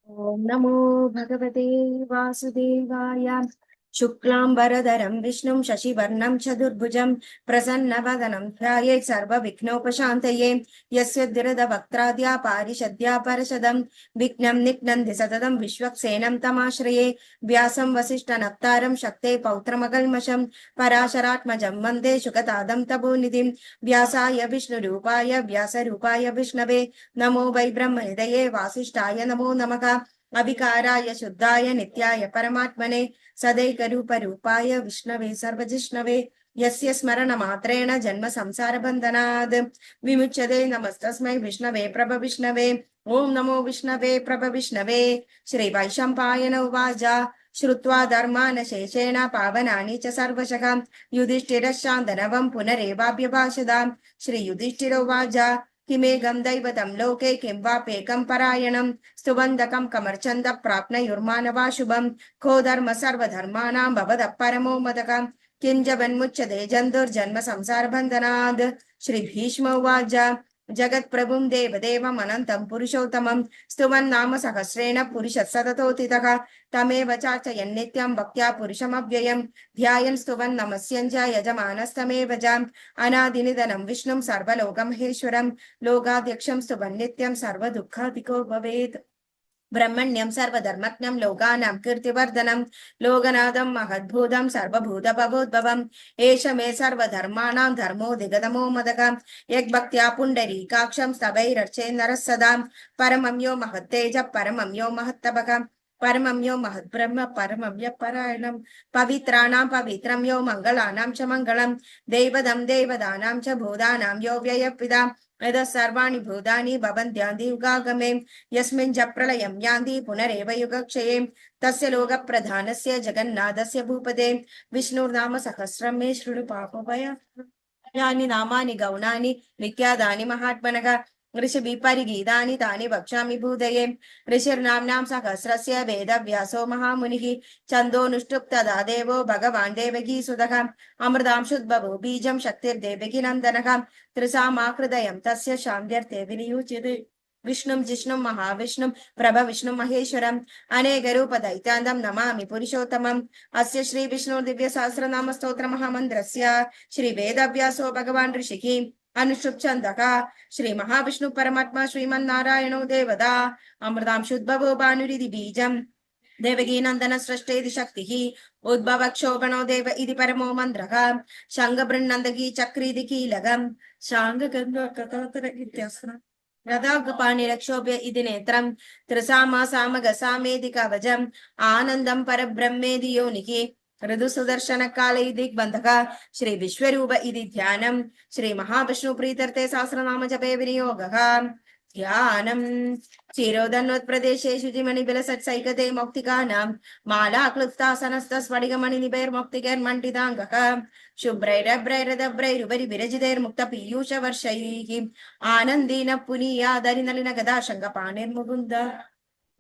ॐ नमो भगवते वासुदेवाय। शुक्लाम्बरधरं विष्णुं शशिवर्णं चतुर्भुजं प्रसन्नवदनं ध्यायेत् सर्वविघ्नोपशान्तये। यस्य दुरदवक्त्राद्या पारिषद्या परषदं विघ्नं निघ्नन्ति सततं विश्वक्सेनं तमाश्रये। व्यासं वसिष्ठनप्तारं शक्ते पौत्रमकल्मषं पराशरात्मजं वन्दे शुकतादं तपोनिधिं। व्यासाय विष्णुरूपाय व्यासरूपाय विष्णवे नमो वै ब्रह्मनिधये वासिष्ठाय नमो नमः। अविकाराय शुद्धाय नित्याय परमात्मने सदैकरूपरूपाय विष्णवे सर्वजिष्णवे यस्य स्मरणमात्रेण जन्म संसारबन्धनात् विमुच्यते। नमस्तस्मै विष्णवे प्रभविष्णवे। ॐ नमो विष्णवे प्रभविष्णवे। श्रीवैशम्पायन उवाच श्रुत्वा धर्मान् शेषेण पावनानि च सर्वशः युधिष्ठिरश्चान्दनवं पुनरेवाभ्यभाषताम्। श्रीयुधिष्ठिर उवाच किमेकं दैवतं लोके किं वाप्येकं परायणं स्तुवन्दकं कमर्चन्द प्राप्नुयुर्मानवा शुभं को धर्म सर्वधर्माणां भवतः परमो मदकं किञ्जवन्मुच्यते जन्तुर्जन्म संसारबन्धनात्। श्रीभीष्म उवाच जगत्प्रभुं देवदेवम् अनन्तं पुरुषोत्तमं स्तुवन्नाम सहस्रेण पुरुषः सततोत्थितः तमेव चार्चयन्नित्यं भक्त्या पुरुषमव्ययं ध्यायन् स्तुवन् नमस्यन् च यजमानस्तमेव च अनादिनिधनं विष्णुं सर्वलोकमहेश्वरं लोकाध्यक्षं स्तुवन् नित्यं सर्वदुःखाधिको भवेत्। ब्रह्मण्यं सर्वधर्मज्ञं लोकानां कीर्तिवर्धनं लोकनाथं महद्भूतं सर्वभूतभवोद्भवम् एष मे सर्वधर्माणां धर्मोऽधिगतमो मदकं यद्भक्त्या पुण्डरीकाक्षं स्तवैरर्चे नरः सदा परमं यो महत्तेजः परमं यो महत्तपः परमं यो महद्ब्रह्म परमं यः परायणं पवित्राणां पवित्रं यो मङ्गलानां च मङ्गलं दैवदं देवदानां च भूतानां यो व्ययः यतः सर्वाणि भूतानि भवन्त्यादियुगागमे यस्मिन् च प्रलयं यान्ति पुनरेव युगक्षये तस्य लोकप्रधानस्य जगन्नाथस्य भूपते विष्णुर्नाम सहस्रं मे शृणु पापभयानि नामानि गौणानि विख्यातानि महात्मनः ऋषिभिः परिगीतानि तानि वक्ष्यामि भूतये। ऋषिर्नाम्नां सहस्रस्य वेदव्यासो महामुनिः छन्दोनुष्टुप् तदा देवो भगवान् देवकीसुतः अमृतांशुद्भवो बीजं शक्तिर्देवकी नन्दनः त्रिसामाहृदयं तस्य शान्त्यर्थे विनियुज्यते विष्णुं जिष्णुं महाविष्णुं प्रभविष्णुं महेश्वरम् अनेकरूप दैत्यान्तं नमामि पुरुषोत्तमम्। अस्य श्री विष्णु दिव्य सहस्रनाम स्तोत्र महामन्त्रस्य श्री वेदव्यासो भगवान् ऋषिः अनुष्टुप् छन्दः श्री महाविष्णु परमात्मा श्रीमन्नारायणो देवता अमृतांशुद्भवो भानुरिति बीजम् देवकी नन्दन सृष्टेति शक्तिः उद्भव क्षोभणो देव इति परमो मन्त्रः शङ्खबृन्नन्दकी चक्रीति कीलकम् शाङ्गगन्धकथातर इत्यस्त्र रथागपाणिरक्षोभ्य इति नेत्रं त्रिसामा सामगसामेति कवचम् आनन्दं परब्रह्मेति योनिः ऋतुसुदर्शनकाले दिग्बन्धः श्री विश्वरूप इति ध्यानं श्री महाविष्णु प्रीत्यर्थे सहस्रनाम जपे विनियोगः ध्यानं चिरोदन्वत्प्रदेशेषु जिमणिबिलसत्सैकते मौक्तिकानां माला क्लुप्तासनस्तस्फटिकमणिनिभैर्मौक्तिकैर्मण्डिताङ्गः शुभ्रैरभ्रैरदभ्रैरुपरि विरजितैर्मुक्तपीयूषवर्षैः आनन्देन पुनीयादरिनलिन गदा शङ्खपाणिर्मुकुन्द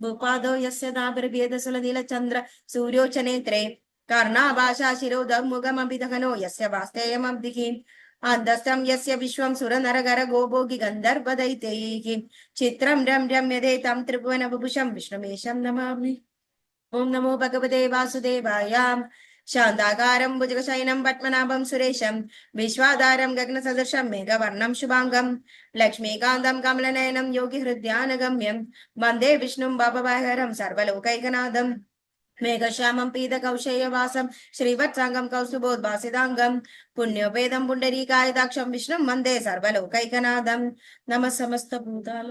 भूपादो यस्य दाभिर्भेदसुलनीलचन्द्र सूर्योच नेत्रे कर्णाभाषा शिरोदमुगमभिदहनो यस्य वास्तेयमब्धिः अन्तस्तं यस्य विश्वं सुरनरगर गोभोगि गन्धर्वदैत्यैः चित्रं रम्यते तं त्रिभुवनविभूषं विष्णुमेशं नमामि। ॐ नमो भगवते वासुदेवाय। शान्ताकारं भुजगशयनं पद्मनाभं सुरेशं विश्वाधारं गगनसदृशं मेघवर्णं शुभाङ्गं लक्ष्मीकान्तं कमलनयनं योगिहृद्यानगम्यं वन्दे विष्णुं भवभयहरं सर्वलोकैकनाथं मेघश्यामं पीतकौशेयवासं श्रीवत्साङ्गं कौस्तुभोद्भासिताङ्गं पुण्योपेदं पुण्डरीकायदाक्षं विष्णुं वन्दे सर्वलोकैकनाथं नमः समस्तभूताल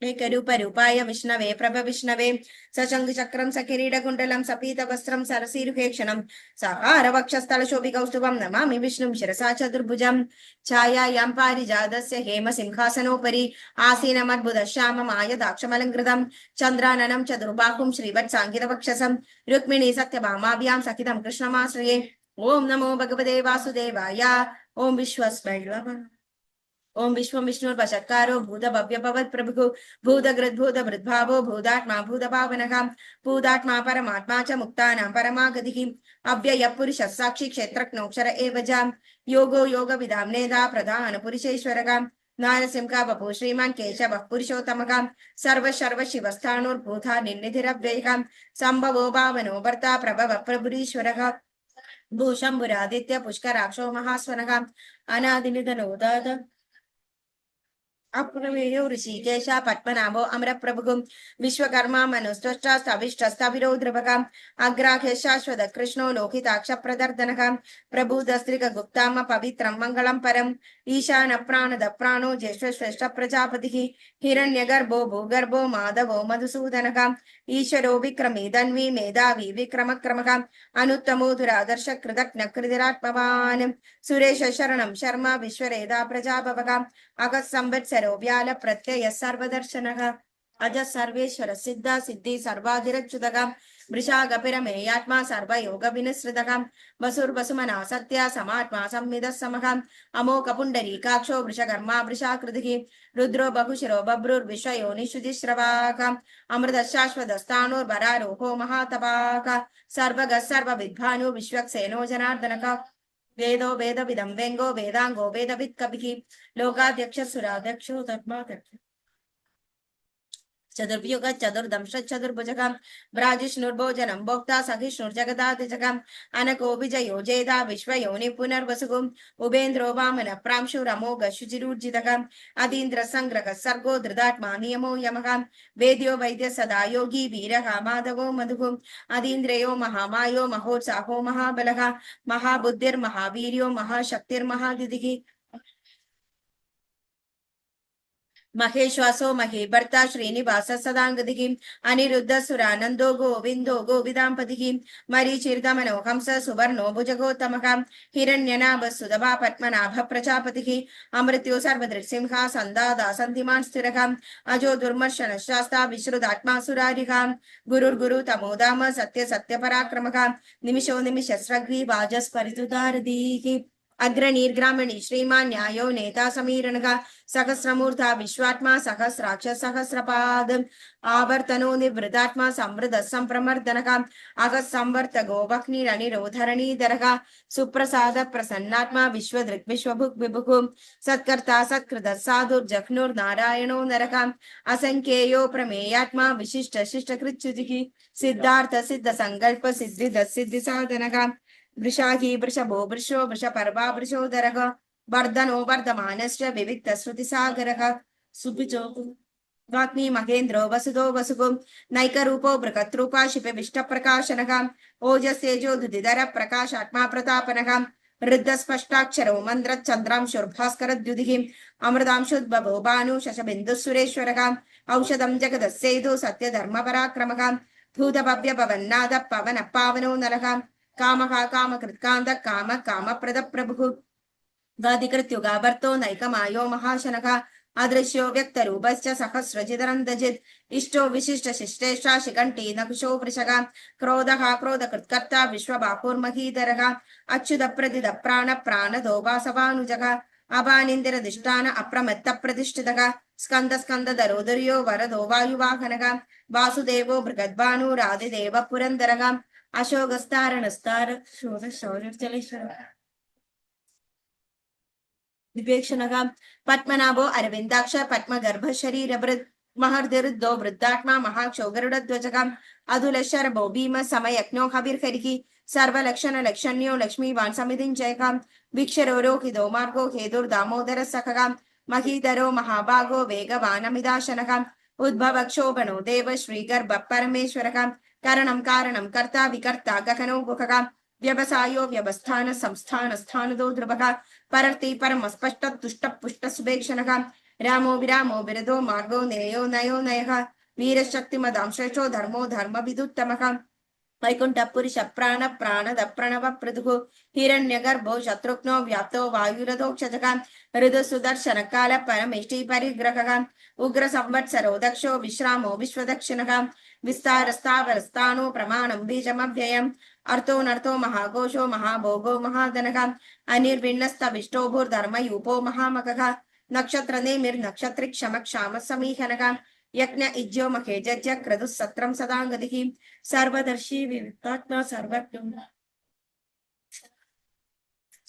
एकरूपरूपाय विष्णवे प्रभविष्णवे सशङ्खचक्रं सकिरीटकुण्डलं सपीतवस्त्रं सरसीरुहेक्षणं सहारवक्षस्थलशोभिकौस्तुभं नमामि विष्णुं शिरसा चतुर्भुजं छायायां पारिजातस्य हेमसिंहासनोपरि आसीनमद्भुतश्याममायदाक्षमलङ्कृतं चन्द्राननं चतुर्बाहुं श्रीवत्साङ्गितवक्षसं रुक्मिणी सत्यभामाभ्यां सहितं कृष्णमाश्रये। ॐ नमो भगवते वासुदेवाय। ॐ विश्वस्मै ओं विश्वं विष्णुर्वशत्कारो भूत भव्य भवत् प्रभुः भूतगृद्भूतभृद्भावो भूतात्मा भूतभावनः भूतात्मा परमात्मा च मुक्तानां परमागतिः अव्ययः पुरुषः साक्षी क्षेत्रज्ञोऽक्षर एव च योगो योगविदां नेता प्रधानपुरुषेश्वरः नारसिंह बभू श्रीमान् केशवः पुरुषोत्तमः सर्व सर्व शिवस्थाणुर्भूता निर्निधिरव्ययः संभवो भावनो भर्ता प्रभव प्रभुरीश्वरः भूषम्बुरादित्य पुष्कराक्षो महास्वनः अनादिनिधनोदात अप्रमेयो ऋषिकेश पद्मनाभो अमरप्रभुः विश्वकर्मा मनुस्त्वष्टास्तविष्टस्तविरो द्रवकम् अग्राह्य शाश्वत कृष्णो लोकिताक्ष प्रदर्दनः प्रभुदस्त्रिकगुप्ताम पवित्रं मङ्गलं परम् ईशान प्राणद प्राणो ज्येष्ठश्रेष्ठ प्रजापतिः हिरण्यगर्भो भूगर्भो माधवो मधुसूदनः ईश्वरो विक्रमी धन्वी मेधावी विक्रमक्रमः अनुत्तमो दुरादर्श कृतज्ञ कृतिरात्मवान् सुरेश शरणं शर्मा विश्वरेदा प्रजाभवः अगः संवत्सरो व्याल प्रत्यय सर्वदर्शनः अज सर्वेश्वर सिद्ध सिद्धि सर्वाधिरच्युतः वृषागपिरमेयात्मा सर्वयोग विनिसृतः वसुर्वसुमना सत्य समात्मा संविदः समः अमोघ पुण्डरीकाक्षो वृषकर्मा वृषाकृतिः रुद्रो बहुशिरो बभ्रुर्विश्वयोनिषुजिश्रवाः अमृत शाश्वतस्थाणुर्वरारोहो महातपाः सर्वगः सर्वविद्भानु विश्वक्सेनो जनार्दनः वेदो वेदविदं वेङ्गो वेदाङ्गो वेदवित् कविः लोकाध्यक्ष सुराध्यक्षो तस्माध्यक्ष चतुर्युग चतुर्दंश चतुर्भुजः ब्राजिष्णुर्भोजनं भोक्ता सहिष्णुर्जगदादिजगम् अनको विजयो जेदा विश्वयोनि पुनर्वसुः उपेन्द्रो वामन प्रांशुरमोघ शुचिरूर्जितः अतीन्द्र संग्रह सर्गो धृतात्मा नियमो यमः वेद्यो वैद्य सदा योगी वीरः माधवो मधुः अतीन्द्रयो महामायो महोत्साहो महाबलः महाबुद्धिर्महावीर्यो महाशक्तिर्महादितिः महेश्वासो महीभर्ता श्रीनिवास सदांगदिः अनिरुद्ध सुरानंदो गोविंदो गोविदांपतिः मरीचिर्गमनो हंस सुवर्णो भुजगोत्तमः हिरण्यनाभ सुदभा पद्मनाभ प्रजापतिः अमृत्यो सर्वदृक्सिंहा सन्दादा सन्धिमान् स्थिरः अजो दुर्मर्शन शास्ता विश्रुतात्मा सुरारिः गुरुर्गुरु तमोदाम सत्य सत्य पराक्रमः निमिषो निमिषस्रग्री वाजस्परितुदारदीः अग्रणीर्ग्रामणी श्रीमान् न्यायो नेता समीरणः सहस्रमूर्धा विश्वात्मा सहस्राक्ष सहस्रपाद आवर्तनो निवृतात्मा संवृत संप्रमर्दनः अगः संवर्तगो वह्निरनिरोधरणीधरः सुप्रसाद प्रसन्नात्मा विश्वदृक् विश्वभुक् विभुः सत्कर्ता सत्कृत साधुर्जघ्नुर्नारायणो नरः असंख्येयो प्रमेयात्मा विशिष्ट शिष्टकृच्युतिः सिद्धार्थ सिद्ध संकल्प सिद्धिद सिद्धि साधनः वृषाही वृषभो वृषो वृषपर्वा वृषोदरः वर्धनो वर्धमानश्च विविक्त श्रुतिसागरः सुपिचो वाग्मी महेन्द्रो वसुदो वसुगो नैकरूपो बृहद्रूपा शिपिविष्टप्रकाशनः ओजस्तेजोधुतिधर प्रकाशात्मा प्रतापनः रुद्धस्पष्टाक्षरो मन्द्रच्चन्द्रांशुर्भास्करद्युतिः अमृतांशुद्भवो भानु शशबिन्दुः औषधं जगदस्येदो सत्यधर्मपराक्रमः भूतभव्यभवन्नाद पवन पावनो नरः कामः कामकृत्कान्त काम कामप्रद प्रभुः गाधिकृत्युगाभर्तो नैकमायो महाशनः अदृश्यो व्यक्तरूपश्च सहस्रजिदरन्दजित् इष्टो विशिष्ट शिष्टेष्टा शिखण्डी नकुशो वृषः क्रोधः क्रोधकृत्कर्ता विश्वबाहुर्महीधरः अच्युत प्रदिद प्राण प्राणदो वासवानुजः अपानिन्दिरधिष्ठान अप्रमत्त प्रतिष्ठितः स्कन्द स्कन्दधरो दुर्यो वरदो वायुवाहनः वासुदेवो बृहद्भानुरादिदेव पुरन्दरः अशोकस्तारणस्तार शौर्यचलेश्वर विवेक्षणः पद्मनाभो अरविन्दाक्ष पद्मगर्भ शरीरभृत् महर्दिरुद्धो वृद्धात्मा महाक्षो गरुडध्वजः अधुलशरभो भीम समयज्ञो हविर्हरिः सर्वलक्षण लक्षण्यो लक्ष्मीवान् समितिञ्जयः वीक्षरो रोहितो मार्गो हेतुर्दामोदर सखः महीधरो महाभागो वेगवानमिदाशनः उद्भवक्षोभनो देव श्रीगर्भ परमेश्वरः करणं कारणं कर्ता विकर्ता गगनो गुहः व्यवसायो व्यवस्थान संस्थान स्थानदो ध्रुवः परर्ति परमस्पष्ट तुष्ट पुष्ट सुभेक्षणः रामो विरामो विरदो मार्गो नेयो नयो नयः वीरशक्तिमदां श्रेष्ठो धर्मो धर्मविदुत्तमः वैकुण्ठपुरुष प्राण प्राणद प्रणव पृथुः हिरण्यगर्भो शत्रुघ्नो व्याप्तो वायुरथोक्षजः ऋतुसुदर्शन काल परमेष्टि परिग्रहः उग्र संवत्सरो दक्षो विश्रामो विश्वदक्षिणः विस्तारस्तावरस्तानो प्रमाणं बीजमव्ययम् अर्थोनर्थो महाघोषो महाभोगो महाधनः अनिर्विण्णस्तविष्टो भूर्धर्मयूपो महामखः नक्षत्र नेमिर्नक्षत्रि क्षम क्षाम समीहनः यज्ञ इज्यो मखे जज्य क्रतुः सत्रं सदांगतिः सर्वदर्शी विविक्तात्मा सर्वज्ञो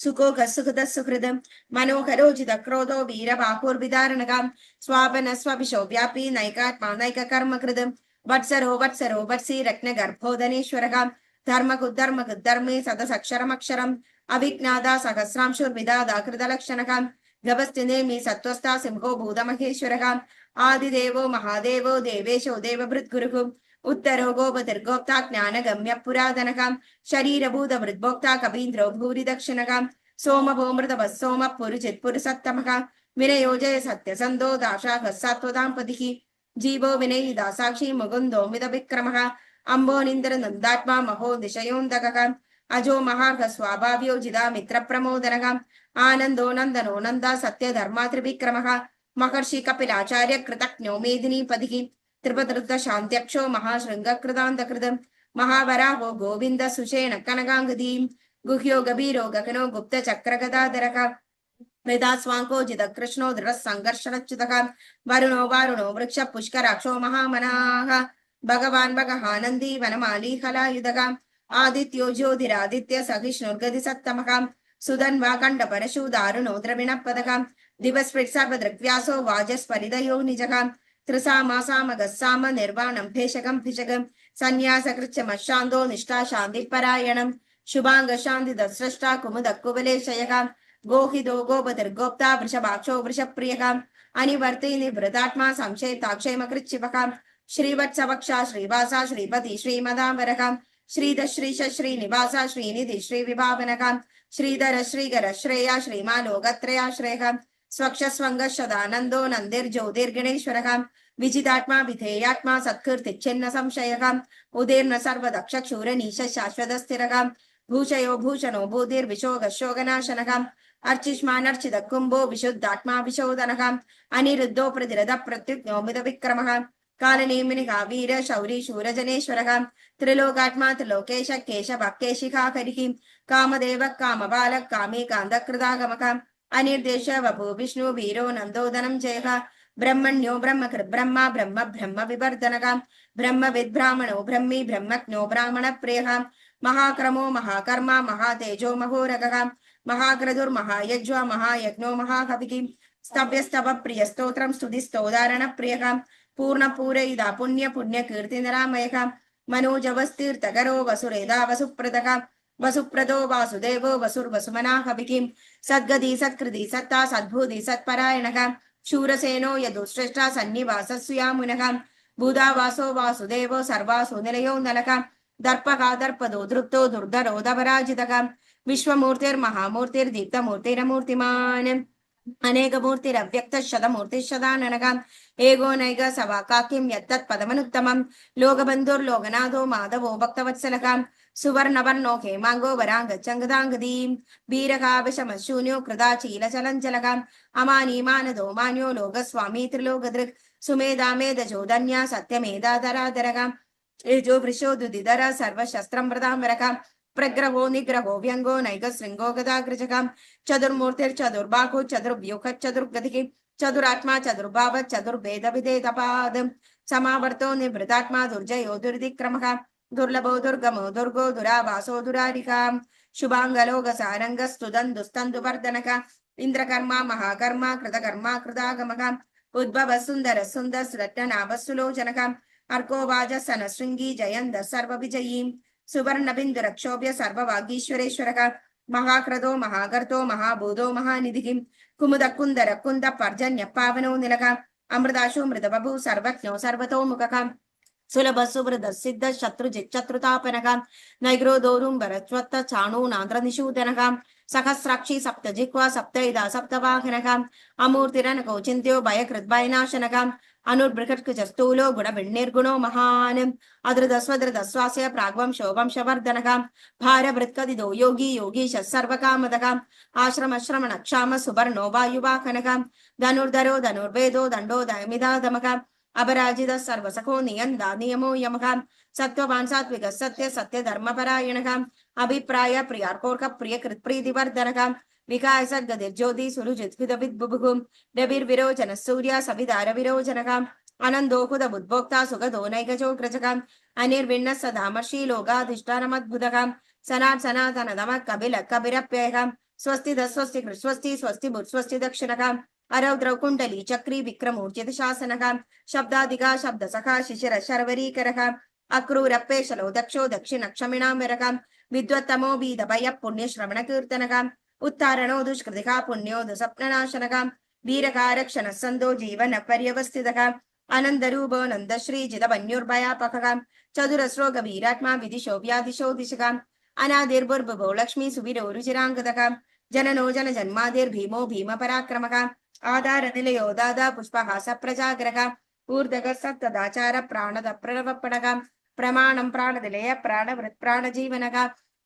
सुखोग सुखद सुहृदं मनोहरोजित क्रोधो वीरबाहुर्विदारणगां स्वापन स्वभिशो व्यापी नैकात्मा नैककर्म कृदं वत्सरो वत्सरो वत्सी रत्नगर्भोदनेश्वरगां धर्मकुद्धर्मे सदसक्षरमक्षरम् अभिज्ञादा सहस्रांशुर्विदादा कृतलक्षणगां गभस्तिनेमि सत्त्वस्था सिंहो भूतमहेश्वरगां आदिदेवो महादेवो देवेशो देवभृद्गुरुः उत्तरो गोपतिर्गोप्ता ज्ञानगम्य पुरातनकां शरीरभूतभृद्भोक्ता कपीन्द्रो भूरि दक्षिणकां सोमभोमृतवः सोमः पुरुचित्पुरुषत्तमः विनयोजय सत्यसन्धो दाशाखः सात्वताम्पतिः जीवो विनयिदा साक्षी मुकुन्दो मितविक्रमः अम्बोनिन्द्रनन्दात्मा महो दिशयोऽन्तकः अजो महार्घ स्वाभाव्यो जिदा मित्रप्रमोदनः आनन्दो नन्दनो नन्दा सत्यधर्मा त्रिविक्रमः महर्षि कपिलाचार्य कृतज्ञो मेदिनीपतिः त्रिपदृत शान्त्यक्षो महाशृङ्गकृतान्तकृतं महावराहो गोविन्द सुषेण कनकाङ्गदीं गुह्यो गभीरो गगनो गुप्तचक्रगदाधरः वेदास्वाङ्को जितकृष्णो दृढः सङ्घर्षरच्युतः वरुणो वारुणो वृक्ष पुष्कराक्षो महामनाः भगवान् भगहानन्दी वनमाली कलायुधः आदित्यो ज्योतिरादित्य सहिष्णुर्गति सत्तमः सुधन्वा कण्डपरशु दारुणो द्रविणपदः दिवस्फृट् सर्वदृग्व्यासो वाजस्परिदयो निजः त्रिसामासामगस्साम निर्वाणं भेषकं भिषकं सन्न्यासकृच्छमशान्तो निष्ठा शान्तिपरायणं शुभांग शान्तिदस्रष्टा कुमुदकुवलेशयः गोहितो गोपतिर्गोप्ता वृषभाक्षो वृषप्रियः अनिवर्ति निवृतात्मा संशयताक्षेमकृच्छिवः श्रीवत्सवक्षा श्रीवासा श्रीपति श्रीमदाम्बरः श्रीधश्रीश श्रीनिवासा श्रीनिधि श्रीविभावनः श्रीधर श्रीकर श्रेया श्रीमालोकत्रयाश्रयः स्वक्षस्वंग सदानंदो नंदिर्ज्योतिर्गणेश्वरः विजितात्मा विधेयात्मा सत्कीर्तिच्छिन्न संशयः उदीर्न सर्वदक्षक्षूरनीश शाश्वत स्थिरः भूषयो भूषणो भूतिर्विशोगशोगनाशनः अर्चिष्मानर्चित कुंभो विशुद्धात्मा विशोधनः अनिरुद्धो प्रतिरथ प्रत्युग्नोमित विक्रमः कालनेमिनिका वीर शौरी शूरजनेश्वरः त्रिलोकात्मा त्रिलोकेश केशव केशिखाकरिः कामदेव कामबालः कामी कान्तकृतागमः अनिर्देश वपु विष्णु वीरो नंदोदनं जयः ब्रह्मण्यो ब्रह्मकृत् ब्रह्मा ब्रह्म ब्रह्म विवर्धनः ब्रह्मविद् ब्राह्मणो ब्रह्मी ब्रह्मज्ञो ब्राह्मण प्रियः महाक्रमो महाकर्मा महातेजो महोरगः महाक्रतुर्महायज्वा महायज्ञो महाकविः स्तव्यस्तव प्रिय स्तोत्रं स्तुतिस्तोदारण प्रियः पूर्ण पूरयिदा पुण्य पुण्य कीर्तिनरामयः मनोजवस्तीर्थकरो वसुरेदा वसुप्रदः वसुप्रदो वासुदेवो वसुर्वसुमनाहविः सद्गति सत्कृति सत्ता सद्भूति सत्परायणः शूरसेनो यदुश्रेष्ठा सन्निवासस्यामुनः भूदावासो वासुदेवो सर्वासु निलयो नलः दर्पः दर्पदो दृप्तो दुर्धरो दपराजितः विश्वमूर्तिर्महामूर्तिर्दीप्तमूर्तिरमूर्तिमान् अनेकमूर्तिरव्यक्तः शतमूर्तिः एगो नैग सवाकाकिं यत्तत् पदमनुत्तमं लोकबन्धुर्लोकनाथो माधवो भक्तवत्सलः सुवर्णवर्णो हेमांगो वरांगचंगदांगदीं वीरकाविशमशून्यो कृताचीलचलञ्चलः अमानीमानदो मान्यो लोकस्वामी त्रिलोकदृक् सुमेधामेधजो धन्या सत्यमेधाधराधरः एजो वृषो दुदिधर सर्वशस्त्रं प्रदाम्बरः प्रग्रहो निग्रहो व्यंगो नैकशृंगो गदाग्रजः चतुर्मूर्तिर्चतुर्बाहु चतुर्व्यूह चतुर्गतिः चतुरात्मा चतुर्भाव चतुर्भेदविधेदपाद समावर्तो निवृतात्मा दुर्जयो दुर्दिक्रमः दुर्लभो दुर्गमो दुर्गो दुरावासो दुरारिका शुभांगलोक सारंगस्तुदन् दुस्तन्दुवर्धनः इंद्रकर्मा महाकर्मा कृतकर्मा कृतागमः उद्भव सुंदर सुंदर सुरत्नाभ सुलोचनः अर्को वाज सनशृंगी जयन्द सर्वविजयी सुवर्ण बिंदु रक्षोभ्य सर्ववागीश्वरेश्वरः महाक्रतो महाकर्तो महाभूतो महानिधिः कुमुद कुंदर कुंद पर्जन्य पावनो निलः अमृताशु मृतबभु सर्वज्ञो सर्वतोमुखः सुलभ सुवृद सिद्ध शत्रुजित् शत्रुतापनः नैग्रोदोरुम्बरच्वत्त चाणूनान्द्र निषूदनः सहस्राक्षी सप्तजिह्वा सप्तैदा सप्तवाहनः अमूर्तिरनको चिन्त्यो भयकृद्भयनाशनः अनुर्बृहत्कुजस्थूलो गुणभिन्निर्गुणो महान् अधृतस्वधृतस्वास्य प्राग्वंशो वंशवर्धनः भारभृत्कदिदो योगी योगीश सर्वकामदः आश्रमश्रमणक्षाम सुवर्णो वायुवाहनः धनुर्धरो धनुर्वेदो दण्डो दयमिदादमः अपराजित सर्वसखो नियन्दा नियमो यमः सत्त्ववान् सात्विक सत्य सत्य धर्मपरायणः अभिप्राय प्रियार्कोर्क प्रिय कृत्प्रीतिवर्धनः विकाय सद्गतिर्ज्योति सुरुजित्विदविद्बुभुः रविर्विरोचनः सूर्य सविदार विरोचनः अनन्दोहुद बुद्भोक्ता सुगतो नैकचोग्रजः अनिर्विण्णः सदामर्षि लोकाधिष्ठानमद्भुतः सनात् सनातनतमः कपिलः कपिरप्ययः स्वस्ति स्वस्ति स्वस्ति स्वस्ति स्वस्ति दक्षिणः अरौद्रौ कुण्डली चक्री विक्रमोर्जित शासनः शब्दादिगा शब्द सखा शिशिर शर्वरीकरः अक्रूरप्पेशलो दक्षो दक्षिणक्षमिणाम्बरः विद्वत्तमो बीदभय पुण्यश्रवणकीर्तनः उत्तारणो दुष्कृतिः पुण्यो दुःस्वप्ननाशनः वीरकारक्षणः सन्दो जीवन पर्यवस्थितः आनन्दरूपो नन्दश्रीजितवन्युर्भयापकः चतुरस्रो गभीरात्मा विदिशो व्यादिशो दिशः अनादिर्भुर्भुवो लक्ष्मी सुविरो रुचिराङ्गदः जननो जन जन्मादिर्भीमो भीमपराक्रमः आधारनिलयो दादा पुष्पहास प्रजाग्रह ऊर्धगः सत्तदाचार प्राणद प्रणवपणः प्रमाणं प्राणनिलय प्राणवृत् प्राणजीवनः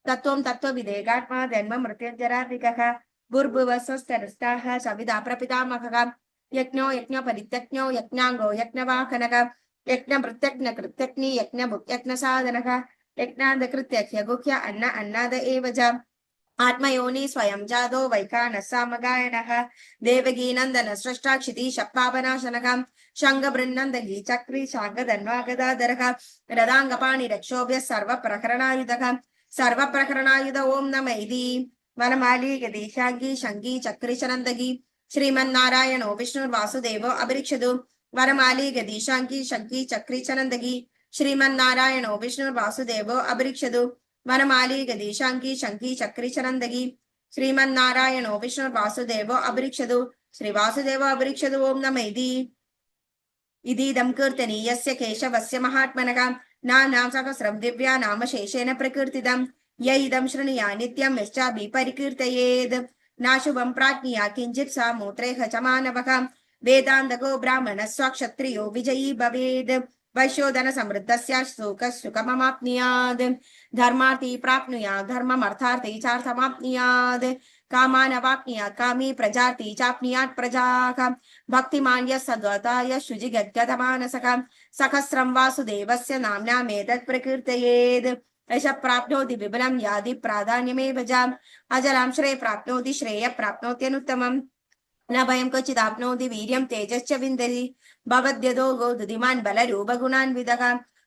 तत्त्वं तत्त्वविदेगात्मा जन्म मृत्युञ्जरार्तिकः भूर्भुवः स्वस्तरस्ताः सविता प्रपितामहः यज्ञो यज्ञपरित्यज्ञो यज्ञाङ्गो यज्ञवाहनः यज्ञभृत्यज्ञकृत्यग्नि यज्ञभुक्यज्ञसाधनः यज्ञादकृत्यज्ञ गुह्य अन्न अन्नाद एव च आत्मयोनि स्वयं जातो वैखानः सामगायनः देवगीनन्दन स्रष्टा क्षितिशपावनाशनः शङ्खबृन्नन्दगी चक्री शाङ्गधन्वागदाधरः रदाङ्गपाणिरक्षोभ्यः सर्वप्रकरणायुध ॐ नमः इति वनमाली गदीशाङ्गी शङ्गी चक्रीशनन्दगी श्रीमन्नारायणो विष्णुर्वासुदेवो अभिरिक्षतु वरमाली गदीशाङ्गी शङ्गी चक्रीशनन्दगी श्रीमन्नारायणो विष्णुर्वासुदेवो अभिरिक्षतु वनमाली गदीशाङ्गी शङ्गी चक्रीशनन्दगी श्रीमन्नारायणो विष्णुर्वासुदेवो अभिरिक्षतु श्रीवासुदेवो अभिरिक्षतु ॐ नमः इदीदं कीर्तनीयस्य केशवस्य महात्मनः नाम सहस्रं दिव्या नाम शेषेण प्रकीर्तितं य इदं शृणुया नित्यं यश्चापि परिकीर्तयेत् नाशुभं प्राज्ञया किञ्चित् सा मूत्रेह च मानवः वेदान्तको ब्राह्मणः स्वक्षत्रियो विजयी भवेत् वैश्योधन समृद्धस्य सुखममाप्नुयात् धर्मार्थी प्राप्नुयात् धर्ममर्थार्थी चार्थमाप्नुयात् कामान वाप्नुयात् कामी प्रजार्थी चाप्नुयात् प्रजाः भक्तिमान् यः सद्वताय शुचिगद्गतमानसः सहस्रं वासुदेवस्य नाम्नामेतत् प्रकीर्तयेत् यश प्राप्नोति विपुलं यादि प्राधान्यमेव च अजलां श्रेय प्राप्नोति श्रेय प्राप्नोत्यनुत्तमम् न भयं क्वचिदाप्नोति वीर्यं तेजश्च विन्दति भवद्यतो गोधुधिमान् बलरूपगुणान्वितः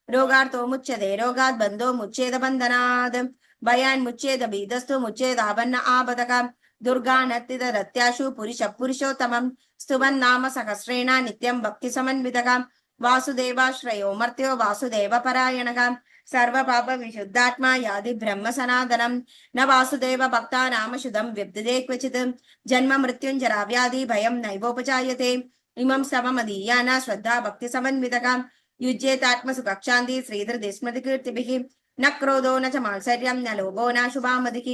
रोगार्थो मुच्यते रोगात् बन्धो मुच्येत बन्धनात् भयान् मुच्येत भीतस्तु मुच्येदापन्न आपदः दुर्गानत्तितरत्याशु पुरुषोत्तमं स्तुवन्नाम सहस्रेण नित्यं भक्तिसमन्वितः वासुदेवाश्रयो मर्त्यो वासुदेवपरायणः सर्वपापविशुद्धात्मा यादि ब्रह्म सनातनं न वासुदेव भक्ता नाम शुद्धं विद्यते क्वचित् जन्म मृत्युञ्जरा व्याधि भयं नैवोपजायते इमं सममदीयाना श्रद्धा भक्तिसमन्वितः युज्येतात्मसुखक्षान्ति श्रीधृतिस्मृतिकीर्तिभिः न क्रोधो न च मात्सर्यं न लोभो न शुभामतिः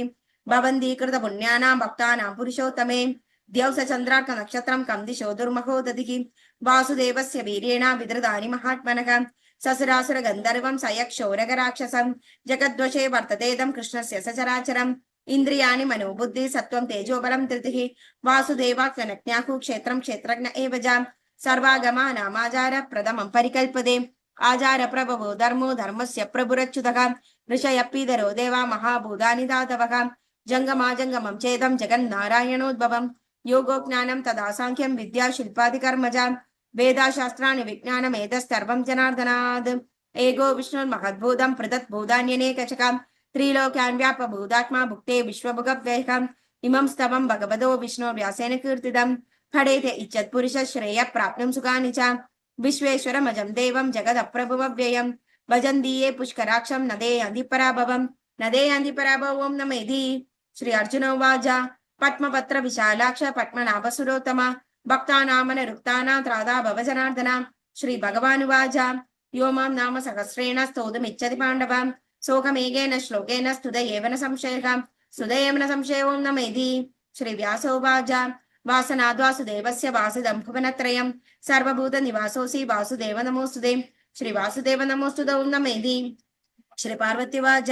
भवन्ति कृतपुण्यानां भक्तानां पुरुषोत्तमे द्यौस चन्द्रार्कनक्षत्रं कं दिशो दुर्महो दधिः वासुदेवस्य वीर्येण विधृतानि महात्मनः ससुरासुर गन्धर्वं सयक्षोरगराक्षसं जगद्वशे वर्ततेदं कृष्णस्य सचराचरम् इन्द्रियाणि मनोबुद्धि सत्वं तेजोबलं धृतिः वासुदेवाख्यनज्ञाहु क्षेत्रं क्षेत्रज्ञ एव च सर्वागमानामाचार प्रथमं परिकल्पते आचार प्रभवो धर्मो धर्मस्य प्रभुरच्युतः ऋषयः पीतरो देवा महाभूतानि धातवः जङ्गमाजङ्गमं चेदं जगन्नारायणोद्भवं योगो ज्ञानं तदा साङ्ख्यं विद्या शिल्पादिकर्म च वेदाशास्त्राणि विज्ञानमेतत्सर्वं जनार्दनात् एको विष्णुर्महद्भूतं पृथक्भूतान्यनेकचकं त्रिलोक्यान् व्यापभूतात्मा भुक्ते विश्वभुगव्ययः इमं स्तवं भगवतो विष्णुर्व्यासेन कीर्तितं फडेत इच्छत्पुरुषः श्रेयः प्राप्नुं सुखानि च विश्वेश्वरमजं देवं जगदप्रभुमव्ययं भजन्ति ये पुष्कराक्षं नदे अन्धिपराभवं नदे अन्धिपराभवं नमः इति श्री अर्जुन उवाच पद्मपत्र विशालाक्ष पद्मनाभसुरोत्तम भक्तानामनरुक्तानां त्राता भवजनार्दन श्री भगवानुवाच यो मां नाम सहस्रेण स्तोतुमिच्छति पाण्डव सोऽहमेकेन श्लोकेन स्तुत एव न संशयः स्तुत एव न संशयो नमः इति श्री व्यासोवाच वासनाद्वासुदेवस्य वासुदं भुवनत्रयं सर्वभूतनिवासोऽसि वासुदेव नमोऽस्तुते श्री वासुदेव नमोऽस्तुते नमः इति श्री पार्वतीवाच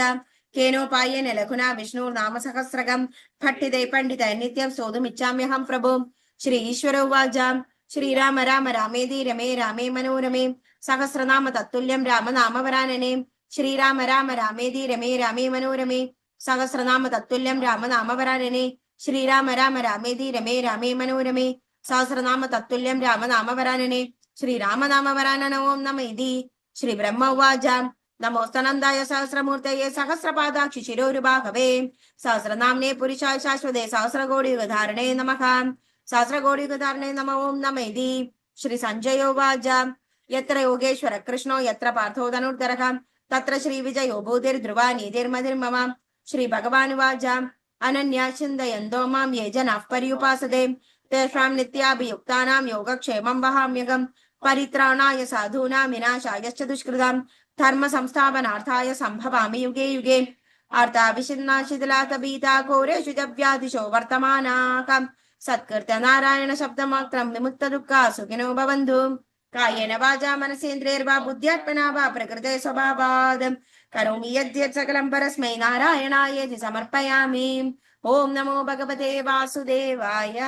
केनोपायेन लघुना विष्णुर्नाम सहस्रकं पठिते पण्डितः नित्यं स्तोतुमिच्छाम्यहं प्रभो श्री ईश्वर उवाच श्रीराम राम रामेति रमे रामे मनोरमे सहस्रनाम तत्तुल्यं राम नाम वरानने श्रीराम राम रामेति रमे रामे मनोरमे सहस्रनाम तत्तुल्यं राम नाम वरानने श्रीराम राम रामेति रमे रामे मनोरमे सहस्रनाम तत्तुल्यं राम नाम वरानने श्रीराम नाम वरानन ओं नमः इति श्री ब्रह्म उवाच नमोस्तनन्दाय सहस्रमूर्तये सहस्रपादाक्षि शिरोरुबाहवे सहस्रनाम्ने पुरुषाय शाश्वते सहस्रकोटियुगधारणे नमः सहस्रकोटियुगधारणे नमः ओं नमः इति श्री संजय उवाच यत्र योगेश्वर कृष्णो यत्र पार्थो धनुर्धरः तत्र श्रीविजयो भूतिर्ध्रुवा नीतिर्मतिर्मम श्रीभगवानुवाच अनन्या चिन्तयन्तो मां ये जनाः पर्युपासते तेषां नित्याभियुक्तानां योगक्षेमं वहाम्यहम् परित्राणाय साधूनां विनाशायश्च दुष्कृताम् धर्म संस्थापनार्थाय संभवामि युगे युगे अर्ताभिषिन्नाशिथिलातपीता घोरेषु च व्याधिशो वर्तमानाः सत्कृत्य नारायण शब्दमात्रं विमुक्त दुःखा सुखिनो भवन्तु कायेन वाचा मनसेन्द्रियैर्वा बुद्ध्यात्मना वा प्रकृते स्वभावात् करोमि यद्यत् सकलं परस्मै नारायणायेति समर्पयामि ओम नमो भगवते वासुदेवाय।